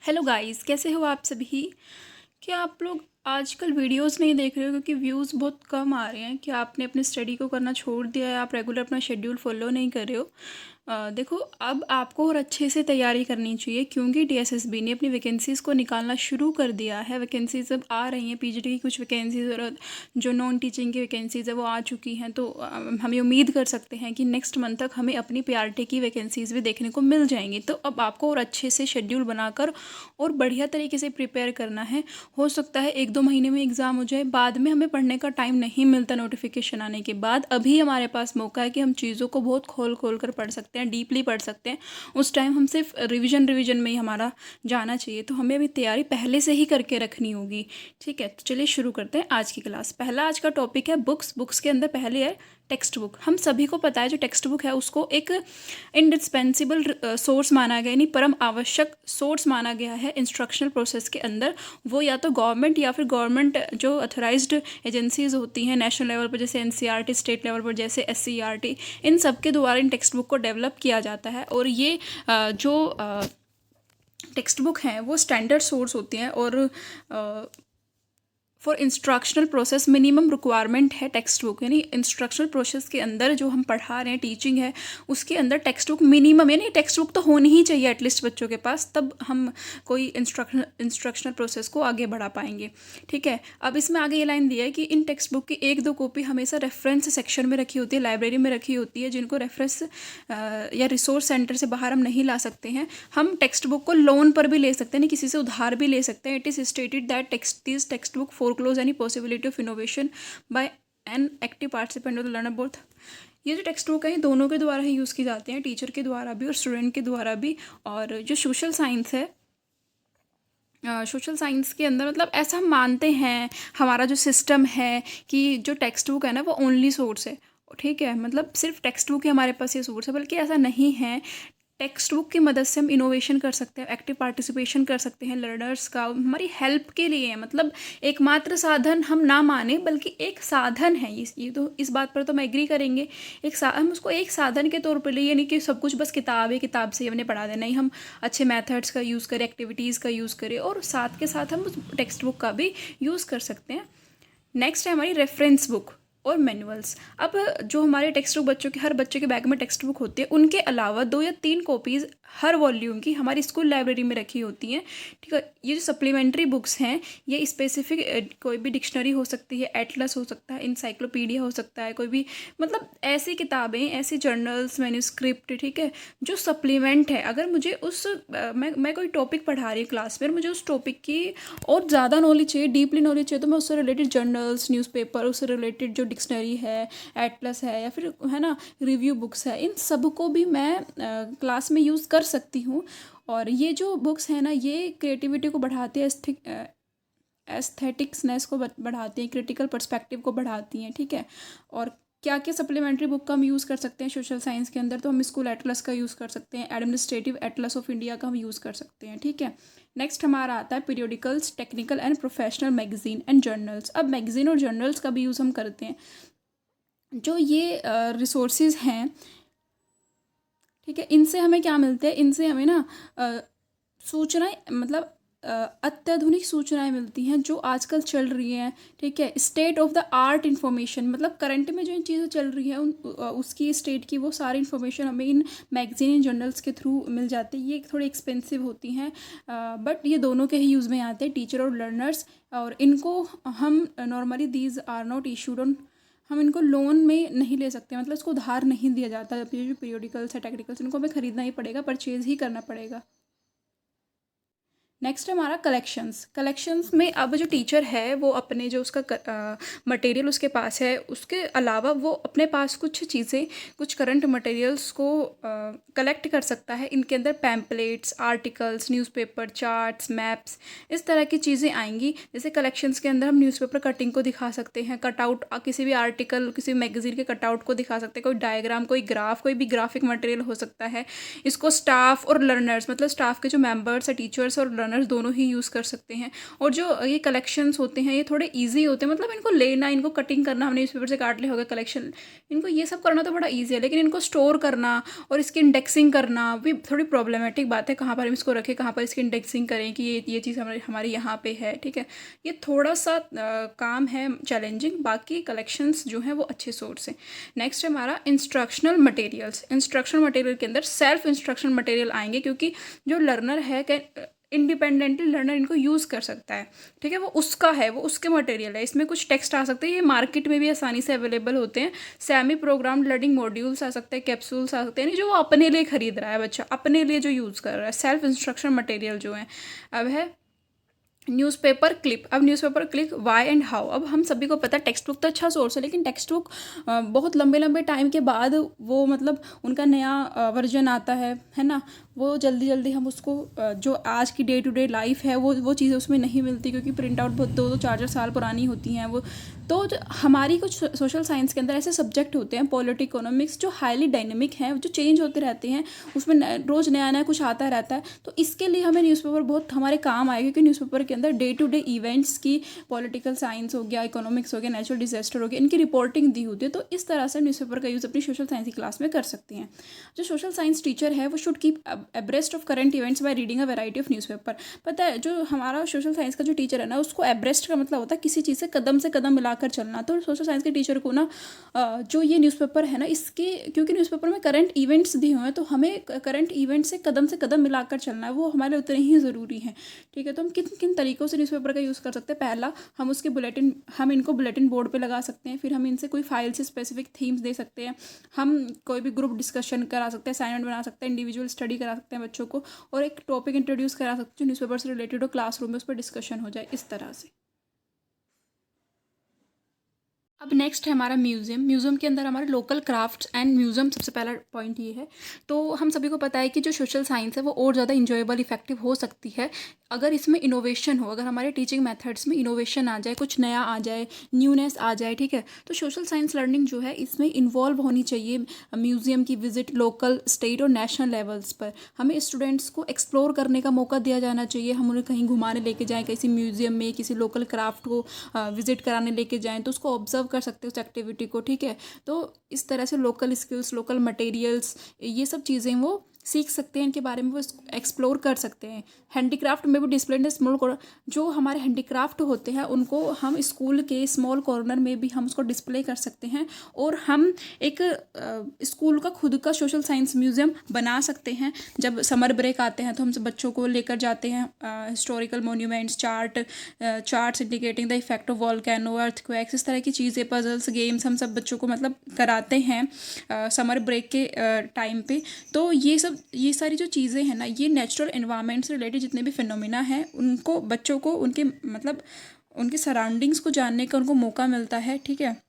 Hello guys, कैसे हो आप सभी। क्या आप लोग आजकल वीडियोस नहीं देख रहे हो क्योंकि व्यूज़ बहुत कम आ रहे हैं? क्या आपने अपनी स्टडी को करना छोड़ दिया है? आप रेगुलर अपना शेड्यूल फॉलो नहीं कर रहे हो? देखो, अब आपको और अच्छे से तैयारी करनी चाहिए क्योंकि टीएसएसबी ने अपनी वैकेंसीज़ को निकालना शुरू कर दिया है। वैकेंसीज़ अब आ रही हैं, पीजीटी की कुछ वैकेंसीज़ और जो नॉन टीचिंग की वैकेंसीज़ है वो आ चुकी हैं। तो हम ये उम्मीद कर सकते हैं कि नेक्स्ट मंथ तक हमें अपनी पीआरटी की वैकेंसीज़ भी देखने को मिल जाएंगी। तो अब आपको और अच्छे से शेड्यूल बनाकर और बढ़िया तरीके से प्रिपेयर करना है। हो सकता है 1-2 महीने में एग्ज़ाम हो जाए, बाद में हमें पढ़ने का टाइम नहीं मिलता नोटिफिकेशन आने के बाद। अभी हमारे पास मौका है कि हम चीज़ों को बहुत खोल खोल कर पढ़ सकते हैं, डीपली पढ़ सकते हैं। उस टाइम हम सिर्फ रिविजन में ही हमारा जाना चाहिए। तो हमें अभी तैयारी पहले से ही करके रखनी होगी। ठीक है, तो चलिए शुरू करते हैं आज की क्लास। पहला आज का टॉपिक है बुक्स के अंदर पहले है टेक्स्ट बुक। हम सभी को पता है जो टेक्स्ट बुक है उसको एक इंडिस्पेंसिबल सोर्स माना गया, यानी परम आवश्यक सोर्स माना गया है इंस्ट्रक्शनल प्रोसेस के अंदर। वो या तो गवर्नमेंट या फिर गवर्नमेंट जो अथोराइज्ड एजेंसीज होती हैं नेशनल लेवल पर, जैसे एनसीईआरटी, स्टेट लेवल पर जैसे एससीईआरटी, इन सब के द्वारा इन टेक्स्ट बुक को डेवलप किया जाता है। और ये जो टेक्स्ट बुक हैं वो स्टैंडर्ड सोर्स होती हैं और for instructional process minimum requirement है टेक्स्ट बुक। यानी इंस्ट्रक्शनल प्रोसेस के अंदर जो हम पढ़ा रहे हैं, टीचिंग है, उसके अंदर टेक्स्ट बुक मिनिमम, यानी टेक्स्ट बुक तो होनी ही चाहिए एटलीस्ट बच्चों के पास, तब हम कोई इंस्ट्रक्शनल प्रोसेस को आगे बढ़ा पाएंगे। ठीक है, अब इसमें आगे ये लाइन दिया है कि इन टेक्स्ट बुक की 1-2 कॉपी हमेशा रेफरेंस सेक्शन में रखी होती है, लाइब्रेरी में रखी होती है, जिनको रेफरेंस या रिसोर्स सेंटर से बाहर हम नहीं ला सकते हैं। हम टेक्स्ट बुक को लोन पर भी ले सकते हैं, किसी से उधार भी ले सकते हैं। It is stated that this text book foreclose any possibility of innovation by an active participant of the learner both। ये जो टेक्स्ट बुक है ये दोनों के द्वारा ही यूज़ की जाते हैं, टीचर के द्वारा भी और स्टूडेंट के द्वारा भी। और जो सोशल साइंस है, सोशल साइंस के अंदर मतलब ऐसा हम मानते हैं, हमारा जो सिस्टम है कि जो टेक्स्ट बुक है ना वो ओनली सोर्स है। ठीक है, मतलब सिर्फ टेक्स्ट बुक ही हमारे पास ये सोर्स है, बल्कि ऐसा नहीं है। टेक्स्ट बुक की मदद से हम इनोवेशन कर सकते हैं, एक्टिव पार्टिसिपेशन कर सकते हैं लर्नर्स का, हमारी हेल्प के लिए है। मतलब एकमात्र साधन हम ना माने बल्कि एक साधन है। ये तो इस बात पर तो मैं एग्री करेंगे। हम उसको एक साधन के तौर पर लिए, नहीं कि सब कुछ बस किताब है, किताब से हमने पढ़ा देना। नहीं, हम अच्छे मेथड्स का यूज़ करें, एक्टिविटीज़ का यूज़ करें और साथ के साथ हम उस टेक्स्ट बुक का भी यूज़ कर सकते हैं। नेक्स्ट है हमारी रेफरेंस बुक और मैनुअल्स। अब जो हमारे टेक्स्ट बुक बच्चों के, हर बच्चे के बैग में टेक्स्ट बुक होती है, उनके अलावा 2 या 3 कॉपीज़ हर वॉल्यूम की हमारी स्कूल लाइब्रेरी में रखी होती हैं। ठीक है, ये जो सप्लीमेंट्री बुक्स हैं ये स्पेसिफिक कोई भी डिक्शनरी हो सकती है, एटलस हो सकता है, इंसाइक्लोपीडिया हो सकता है, कोई भी मतलब ऐसी किताबें, ऐसी जर्नल्स, मैन्यूस्क्रिप्ट, ठीक है, जो सप्लीमेंट है। अगर मुझे मैं कोई टॉपिक पढ़ा रही हूँ क्लास में, मुझे उस टॉपिक की और ज़्यादा नॉलेज चाहिए, डीपली नॉलेज चाहिए, तो मैं उससे रिलेटेड जर्नल्स, न्यूज़पेपर, उससे रिलेटेड जो डिक्शनरी है, एटलस है, या फिर है ना रिव्यू बुक्स है, इन सब को भी मैं क्लास में यूज़ कर सकती हूँ। और ये जो बुक्स हैं ना ये क्रिएटिविटी को बढ़ाती है, एस्थेटिक्सनेस को बढ़ाती हैं, क्रिटिकल पर्सपेक्टिव को बढ़ाती हैं। ठीक है, और क्या क्या सप्लीमेंट्री बुक का हम यूज़ कर सकते हैं सोशल साइंस के अंदर? तो हम स्कूल एटलस का यूज़ कर सकते हैं, एडमिनिस्ट्रेटिव एटलस ऑफ इंडिया का हम यूज़ कर सकते हैं। ठीक है, नेक्स्ट हमारा आता है periodicals, technical and professional magazine and journals. अब मैगजीन और जर्नल्स का भी यूज़ हम करते हैं। जो ये रिसोर्सेज हैं, ठीक है, इनसे हमें क्या मिलते हैं? इनसे हमें ना सूचनाएं, मतलब अत्याधुनिक सूचनाएं मिलती हैं जो आजकल चल रही हैं। ठीक है, state of the art information, मतलब करंट में जो इन चीज़ें चल रही हैं उसकी स्टेट की वो सारी इन्फॉर्मेशन हमें इन मैगजीन इन जर्नल्स के थ्रू मिल जाती है। ये थोड़ी एक्सपेंसिव होती हैं, बट ये दोनों के ही यूज़ में आते हैं, टीचर और लर्नर्स। और इनको हम normally these are not issued on, हम इनको लोन में नहीं ले सकते, मतलब इसको उधार नहीं दिया जाता। ये जो पीरियोडिकल्स है, टेक्निकल्स, इनको हमें ख़रीदना ही पड़ेगा, परचेज़ ही करना पड़ेगा। नेक्स्ट है हमारा कलेक्शंस में अब जो टीचर है वो अपने जो उसका मटेरियल उसके पास है, उसके अलावा वो अपने पास कुछ चीज़ें, कुछ करंट मटेरियल्स को कलेक्ट कर सकता है। इनके अंदर pamphlets, articles, newspaper, charts, maps, इस तरह की चीज़ें आएंगी। जैसे कलेक्शंस के अंदर हम न्यूज़पेपर कटिंग को दिखा सकते हैं, कटआउट, किसी भी आर्टिकल, किसी मैगजीन के कटआउट को दिखा सकते हैं, कोई डायग्राम, कोई ग्राफ, कोई भी ग्राफिक मटेरियल हो सकता है। इसको स्टाफ और लर्नर्स, मतलब स्टाफ के जो मेंबर्स है, टीचर्स और लर्नर्स दोनों ही यूज़ कर सकते हैं। और जो ये कलेक्शंस होते हैं ये थोड़े ईजी होते हैं, मतलब इनको लेना, इनको कटिंग करना, हमने न्यूज़पेपर से काट लिया होगा कलेक्शन, इनको ये सब करना तो बड़ा ईजी है, लेकिन इनको स्टोर करना और इसकी इंडेक्सिंग करना भी थोड़ी प्रॉब्लमेटिक बात है। कहाँ पर हम इसको रखें, कहाँ पर इसकी इंडेक्सिंग करें कि ये चीज़ हमारी यहाँ पे है, ठीक है। ये थोड़ा सा काम है चैलेंजिंग, बाकी कलेक्शंस जो हैं वो अच्छे सोर्स हैं। नेक्स्ट है हमारा इंस्ट्रक्शनल मटेरियल्स। इंस्ट्रक्शनल मटेरियल के अंदर सेल्फ इंस्ट्रक्शनल मटेरियल आएंगे, क्योंकि जो लर्नर है इंडिपेंडेंटली लर्नर इनको यूज़ कर सकता है, ठीक है। वो उसका है, वो उसके मटेरियल है, इसमें कुछ टेक्स्ट आ सकते हैं, ये मार्केट में भी आसानी से अवेलेबल होते हैं। सेमी प्रोग्राम लर्निंग मॉड्यूल्स आ सकते हैं, कैप्सूल्स आ सकते हैं, यानी जो वो अपने लिए खरीद रहा है बच्चा, अपने लिए जो यूज़ कर रहा है। सेल्फ इंस्ट्रक्शन मटेरियल जो है। अब है न्यूज़पेपर क्लिप। अब newspaper clip why and how. अब हम सभी को पता है टेक्स्ट बुक तो अच्छा सोर्स है, लेकिन टेक्स्ट बुक बहुत लंबे लंबे टाइम के बाद वो मतलब उनका नया वर्जन आता है ना। वो जल्दी जल्दी हम उसको जो आज की डे टू डे लाइफ है वो चीज़ें उसमें नहीं मिलती, क्योंकि प्रिंट आउट बहुत 2-4 साल पुरानी होती हैं वो। तो हमारी कुछ सोशल साइंस के अंदर ऐसे सब्जेक्ट होते हैं, पॉलिटी, इकोनॉमिक्स, जो हाईली डायनेमिक हैं, जो चेंज होते रहते हैं, उसमें रोज़ नया नया कुछ आता रहता है। तो इसके लिए हमें न्यूज़पेपर बहुत हमारे काम आएगा, क्योंकि न्यूज़पेपर के अंदर डे टू डे इवेंट्स की, पॉलिटिकल साइंस हो गया, इकोनॉमिक्स हो गया, नेचुरल डिजास्टर हो गया, इनकी रिपोर्टिंग दी होती है। तो इस तरह से न्यूज़पेपर का यूज़ अपनी सोशल साइंस की क्लास में कर सकते हैं। जो सोशल साइंस टीचर है वो should keep abreast of current events by reading a variety of newspaper. पता है जो हमारा सोशल साइंस का जो टीचर है ना, उसको एब्रेस्ट का मतलब होता है किसी चीज़ से कदम मिलाकर चलना। तो सोशल साइंस के टीचर को ना जो ये न्यूज़पेपर है ना, इसके क्योंकि न्यूज़पेपर में करंट इवेंट्स दिए हुए हैं, तो हमें करंट इवेंट से कदम मिलाकर चलना है, वो हमारे लिए उतने ही ज़रूरी है, ठीक है। तो हम किन किन तरीक़ों से न्यूज़पेपर का यूज़ कर सकते हैं। पहला, हम इनको बुलेटिन बोर्ड पे लगा सकते हैं। फिर हम इनसे कोई फाइल से स्पेसिफिक थीम्स दे सकते हैं। हम कोई भी ग्रुप डिस्कशन करा सकते हैं, असाइनमेंट बना सकते हैं, इंडिविजुअल स्टडी करा सकते हैं बच्चों को, और एक टॉपिक इंट्रोड्यूस करा सकते हैं जो न्यूज़पेपर से रिलेटेड हो, क्लासरूम में उस पर डिस्कशन हो जाए, इस तरह से। अब नेक्स्ट है हमारा म्यूज़ियम। म्यूज़ियम के अंदर हमारे लोकल क्राफ्ट्स एंड म्यूज़ियम, सबसे पहला पॉइंट ये है। तो हम सभी को पता है कि जो सोशल साइंस है वो और ज़्यादा इंजॉयबल, इफेक्टिव हो सकती है अगर इसमें इनोवेशन हो, अगर हमारे टीचिंग मेथड्स में इनोवेशन आ जाए, कुछ नया आ जाए, न्यूनेस आ जाए, ठीक है। तो सोशल साइंस लर्निंग जो है इसमें इन्वॉल्व होनी चाहिए। म्यूज़ियम की विजिट लोकल, स्टेट और नेशनल लेवल्स पर हमें स्टूडेंट्स को एक्सप्लोर करने का मौका दिया जाना चाहिए। हम उन्हें कहीं घुमाने लेके जाएँ, किसी म्यूज़ियम में किसी लोकल क्राफ्ट को विजिट कराने लेके जाएँ, तो उसको ऑब्जर्व कर सकते हो उस एक्टिविटी को, ठीक है। तो इस तरह से लोकल स्किल्स, लोकल मटेरियल्स, ये सब चीज़ें वो सीख सकते हैं, इनके बारे में वो एक्सप्लोर कर सकते हैं। हैंडीक्राफ्ट में भी डिस्प्ले इन स्मॉल कॉर्नर, जो हमारे हैंडीक्राफ्ट होते हैं उनको हम स्कूल के स्मॉल कॉर्नर में भी हम उसको डिस्प्ले कर सकते हैं, और हम एक स्कूल का खुद का सोशल साइंस म्यूज़ियम बना सकते हैं। जब समर ब्रेक आते हैं तो हम सब बच्चों को लेकर जाते हैं historical monuments, charts indicating the effect of volcano, earthquakes, इस तरह की चीज़ें, पजल्स, गेम्स हम सब बच्चों को मतलब कराते हैं समर ब्रेक के टाइम पे। तो ये सारी जो चीज़ें हैं ना, ये नेचुरल एनवायरनमेंट से रिलेटेड जितने भी फिनोमिना हैं, उनको बच्चों को उनके मतलब उनके सराउंडिंग्स को जानने का उनको मौका मिलता है, ठीक है।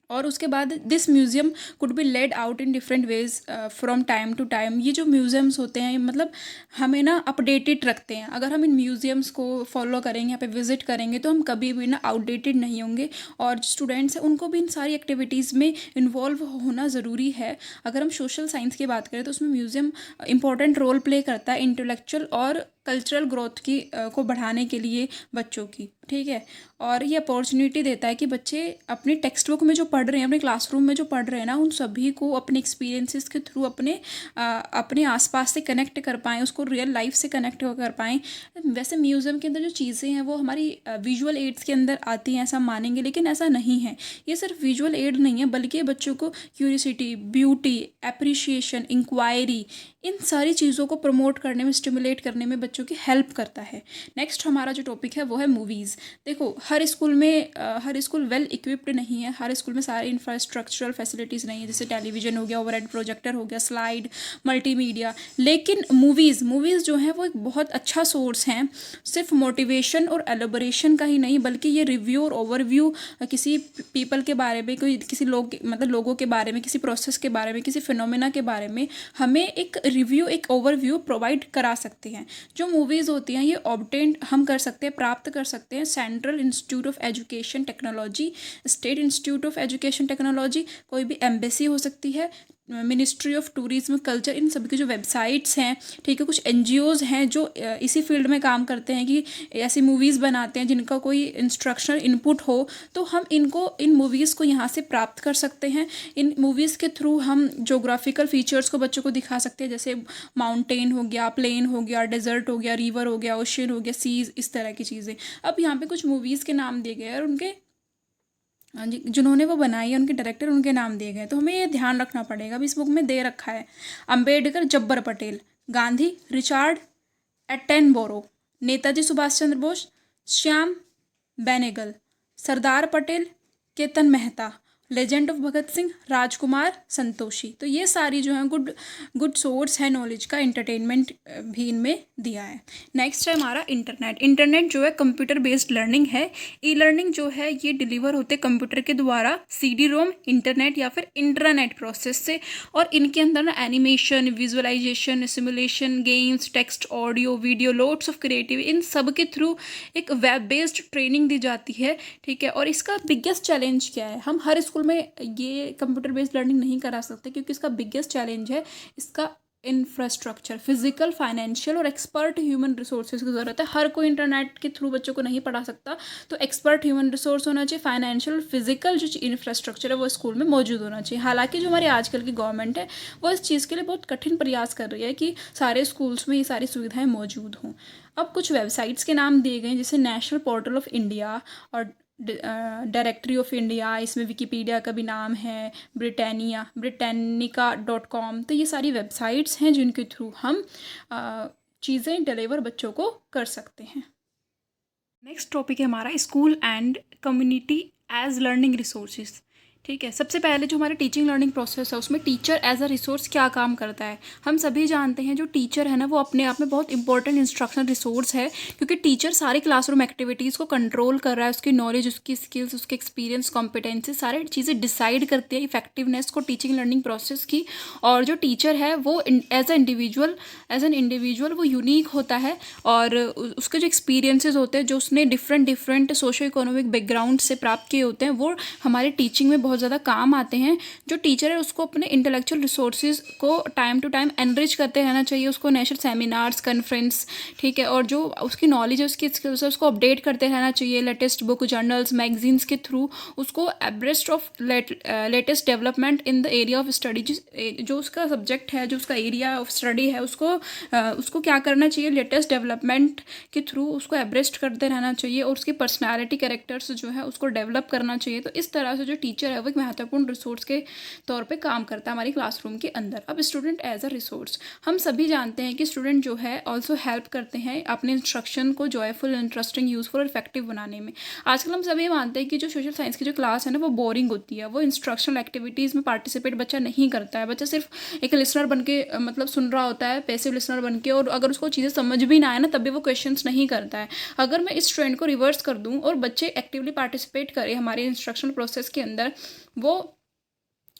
और उसके बाद this museum could be laid out in different ways from time to time. ये जो म्यूज़ियम्स होते हैं मतलब हमें ना अपडेटेड रखते हैं। अगर हम इन म्यूज़ियम्स को फॉलो करेंगे, यहाँ पे विजिट करेंगे, तो हम कभी भी ना आउटडेटेड नहीं होंगे। और जो स्टूडेंट्स हैं उनको भी इन सारी एक्टिविटीज़ में इन्वॉल्व होना ज़रूरी है। अगर हम सोशल साइंस की बात करें तो उसमें म्यूज़ियम इंपॉर्टेंट रोल प्ले करता है इंटेलेक्चुअल और कल्चरल ग्रोथ की को बढ़ाने के लिए बच्चों की, ठीक है। और ये अपॉर्चुनिटी देता है कि बच्चे अपनी टेक्स्ट बुक में जो पढ़ रहे हैं, अपने क्लासरूम में जो पढ़ रहे हैं ना, उन सभी को अपने एक्सपीरियंसेस के थ्रू अपने आसपास से कनेक्ट कर पाएँ, उसको रियल लाइफ से कनेक्ट कर पाएँ। वैसे म्यूज़ियम के अंदर जो चीज़ें हैं वो हमारी विजुअल एड्स के अंदर आती हैं, ऐसा मानेंगे, लेकिन ऐसा नहीं है। ये सिर्फ विजुअल एड नहीं है, बल्कि बच्चों को क्यूरियोसिटी, ब्यूटी, एप्रिशिएशन, इंक्वायरी, इन सारी चीज़ों को प्रमोट करने में, स्टिमुलेट करने में बच्चों की हेल्प करता है। नेक्स्ट हमारा जो टॉपिक है वो है मूवीज़। देखो हर स्कूल वेल इक्विप्ड नहीं है, हर स्कूल में सारे इंफ्रास्ट्रक्चरल फैसिलिटीज़ नहीं है, जैसे टेलीविज़न हो गया, ओवरहेड प्रोजेक्टर हो गया, स्लाइड, मल्टीमीडिया। लेकिन मूवीज़ जो हैं वो एक बहुत अच्छा सोर्स हैं, सिर्फ मोटिवेशन और एलोबरेशन का ही नहीं, बल्कि ये रिव्यू और ओवरव्यू किसी पीपल के बारे में, किसी लोगों के बारे में, किसी प्रोसेस के बारे में, किसी फिनोमेना के बारे में हमें एक रिव्यू, एक ओवरव्यू प्रोवाइड करा सकते हैं। जो मूवीज़ होती हैं ये ऑब्टेन हम कर सकते हैं, प्राप्त कर सकते हैं central institute of education technology, state institute of education technology, कोई भी एम्बेसी हो सकती है, मिनिस्ट्री ऑफ टूरिज्म कल्चर, इन सभी की जो वेबसाइट्स हैं, ठीक है, कुछ एनजीओज़ हैं जो इसी फील्ड में काम करते हैं कि ऐसी मूवीज़ बनाते हैं जिनका कोई इंस्ट्रक्शनल इनपुट हो, तो हम इन मूवीज़ को यहाँ से प्राप्त कर सकते हैं। इन मूवीज़ के थ्रू हम जोग्राफिकल फीचर्स को बच्चों को दिखा सकते हैं, जैसे माउंटेन हो गया, प्लेन हो गया, डेजर्ट हो गया, रिवर हो गया, ओशन हो गया, सीज, इस तरह की चीज़ें। अब यहाँ पे कुछ मूवीज़ के नाम दिए गए हैं और उनके, हाँ जी, जिन्होंने वो बनाई है उनके डायरेक्टर, उनके नाम दिए गए हैं। तो हमें ये ध्यान रखना पड़ेगा। अब इस बुक में दे रखा है Ambedkar Jabbar Patel, Gandhi Richard Attenborough, Netaji Subhash Chandra Bose Shyam Benegal, Sardar Patel Ketan Mehta, legend of Bhagat Singh Rajkumar Santoshi. तो ये सारी जो है गुड गुड सोर्स है नॉलेज का, एंटरटेनमेंट भी इनमें दिया है। नेक्स्ट है हमारा इंटरनेट। इंटरनेट जो है कंप्यूटर बेस्ड लर्निंग है। ई लर्निंग जो है ये डिलीवर होते कंप्यूटर के द्वारा सीडी रोम, इंटरनेट या फिर इंट्रानेट प्रोसेस से, और इनके अंदर ना animation, visualisation, simulation, games, text, audio, video, loads of creative, इन सब के थ्रू एक वेब बेस्ड ट्रेनिंग दी जाती है, ठीक है। और इसका बिगेस्ट चैलेंज क्या है, हम हर स्कूल में ये कंप्यूटर बेस्ड लर्निंग नहीं करा सकते, क्योंकि इसका बिगेस्ट चैलेंज है इसका इंफ्रास्ट्रक्चर, फिजिकल, फाइनेंशियल और एक्सपर्ट ह्यूमन रिसोर्सेज की ज़रूरत है। हर कोई इंटरनेट के थ्रू बच्चों को नहीं पढ़ा सकता, तो एक्सपर्ट ह्यूमन रिसोर्स होना चाहिए, फाइनेंशियल और फिजिकल जो इंफ्रास्ट्रक्चर है वो स्कूल में मौजूद होना चाहिए। हालांकि जो हमारी आजकल की गवर्नमेंट है वो इस चीज़ के लिए बहुत कठिन प्रयास कर रही है कि सारे स्कूल्स में ये सारी सुविधाएं मौजूद हों। अब कुछ वेबसाइट्स के नाम दिए गए हैं, जैसे नेशनल पोर्टल ऑफ इंडिया और डायरेक्टरी ऑफ इंडिया, इसमें विकिपीडिया का भी नाम है, britannica.com। तो ये सारी वेबसाइट्स हैं जिनके थ्रू हम चीज़ें डिलीवर बच्चों को कर सकते हैं। नेक्स्ट टॉपिक है हमारा school and community as learning resources, ठीक है। सबसे पहले जो हमारा टीचिंग लर्निंग प्रोसेस है उसमें टीचर एज अ रिसोर्स क्या काम करता है। हम सभी जानते हैं जो टीचर है ना वो अपने आप में बहुत इंपॉर्टेंट इंस्ट्रक्शनल रिसोर्स है, क्योंकि टीचर सारी क्लासरूम एक्टिविटीज़ को कंट्रोल कर रहा है, उसकी नॉलेज, उसकी स्किल्स, उसके एक्सपीरियंस, कॉम्पिटेंसी, सारी चीज़ें डिसाइड करती है इफेक्टिवनेस को टीचिंग लर्निंग प्रोसेस की। और जो टीचर है वो एज एन इंडिविजुअल वो यूनिक होता है, और उसके जो एक्सपीरियंसेस होते हैं, जो उसने डिफरेंट सोशो इकोनॉमिक बैकग्राउंड से प्राप्त किए होते हैं, वो हमारी टीचिंग में बहुत ज़्यादा काम आते हैं। जो टीचर है उसको अपने इंटेलेक्चुअल रिसोर्सेज को टाइम टू टाइम एनरिच करते रहना चाहिए, उसको नेशनल सेमिनार्स, कॉन्फ्रेंस, ठीक है, और जो उसकी नॉलेज है, उसकी स्किल्स है, उसको अपडेट करते रहना चाहिए। लेटेस्ट बुक, जर्नल्स, मैगजीन्स के थ्रू उसको abreast of latest development in the area of study, जो उसका सब्जेक्ट है, जो उसका एरिया ऑफ स्टडी है, उसको क्या करना चाहिए, लेटेस्ट डेवलपमेंट के थ्रू उसको एब्रेस्ट करते रहना चाहिए, और उसकी पर्सनैलिटी, कैरेक्टर्स जो है उसको डेवलप करना चाहिए। तो इस तरह से जो टीचर है वो एक महत्वपूर्ण रिसोर्स के तौर पे काम करता है हमारी क्लासरूम के अंदर। अब स्टूडेंट एज अ रिसोर्स, हम सभी जानते हैं कि स्टूडेंट जो है ऑल्सो हेल्प करते हैं अपने इंस्ट्रक्शन को जॉयफुल, इंटरेस्टिंग, यूजफुल और इफेक्टिव बनाने में। आजकल हम सभी मानते हैं कि जो सोशल साइंस की जो क्लास है ना वो बोरिंग होती है, वो इंस्ट्रक्शनल एक्टिविटीज़ में पार्टिसिपेट बच्चा नहीं करता है, बच्चा सिर्फ एक लिसनर बन के मतलब सुन रहा होता है, पैसिव लिसनर बन के, और अगर उसको चीज़ें समझ भी ना आए ना तब भी वो क्वेश्चंस नहीं करता है। अगर मैं इस ट्रेंड को रिवर्स कर दूं और बच्चे एक्टिवली पार्टिसिपेट करें हमारे इंस्ट्रक्शन प्रोसेस के अंदर, वो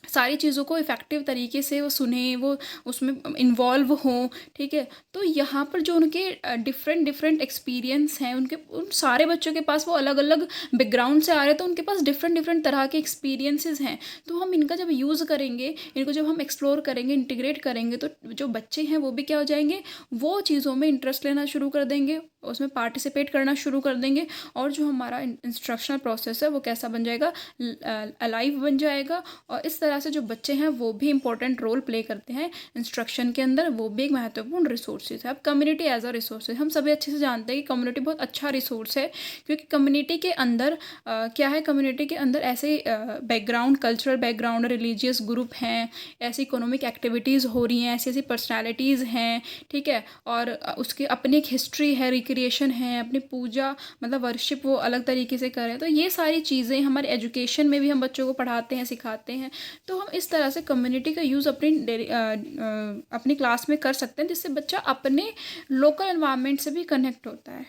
सारी चीज़ों को इफ़ेक्टिव तरीके से वो सुने, वो उसमें इन्वॉल्व हों, ठीक है। तो यहाँ पर जो उनके डिफरेंट एक्सपीरियंस हैं, उन सारे बच्चों के पास वो अलग अलग बैकग्राउंड से आ रहे हैं, तो उनके पास डिफरेंट तरह के एक्सपीरियंसेस हैं। तो हम इनका जब यूज़ करेंगे, इनको जब हम एक्सप्लोर करेंगे, इंटीग्रेट करेंगे, तो जो बच्चे हैं वो भी क्या हो जाएंगे, वो चीज़ों में इंटरेस्ट लेना शुरू कर देंगे, उसमें पार्टिसिपेट करना शुरू कर देंगे, और जो हमारा इंस्ट्रक्शनल प्रोसेस है वो कैसा बन जाएगा, अलाइव बन जाएगा। और इस तरह से जो बच्चे हैं वो भी इंपॉर्टेंट रोल प्ले करते हैं इंस्ट्रक्शन के अंदर, वो भी एक महत्वपूर्ण रिसोर्सेज है। अब कम्युनिटी एज अ रिसोर्स, हम सभी अच्छे से जानते हैं कि कम्युनिटी बहुत अच्छा रिसोर्स है, क्योंकि कम्युनिटी के अंदर क्या है, कम्युनिटी के अंदर ऐसे background, cultural background, religious group हैं, ऐसी इकोनॉमिक एक्टिविटीज़ हो रही हैं, ऐसी पर्सनैलिटीज़ हैं, ठीक है, और उसकी अपनी एक हिस्ट्री है, रिक्रिएशन है, अपनी पूजा मतलब वर्शिप वो अलग तरीके से करें। तो ये सारी चीज़ें हमारे एजुकेशन में भी हम बच्चों को पढ़ाते हैं, सिखाते हैं। तो हम इस तरह से कम्युनिटी का यूज़ अपनी क्लास में कर सकते हैं, जिससे बच्चा अपने लोकल एनवायरनमेंट से भी कनेक्ट होता है।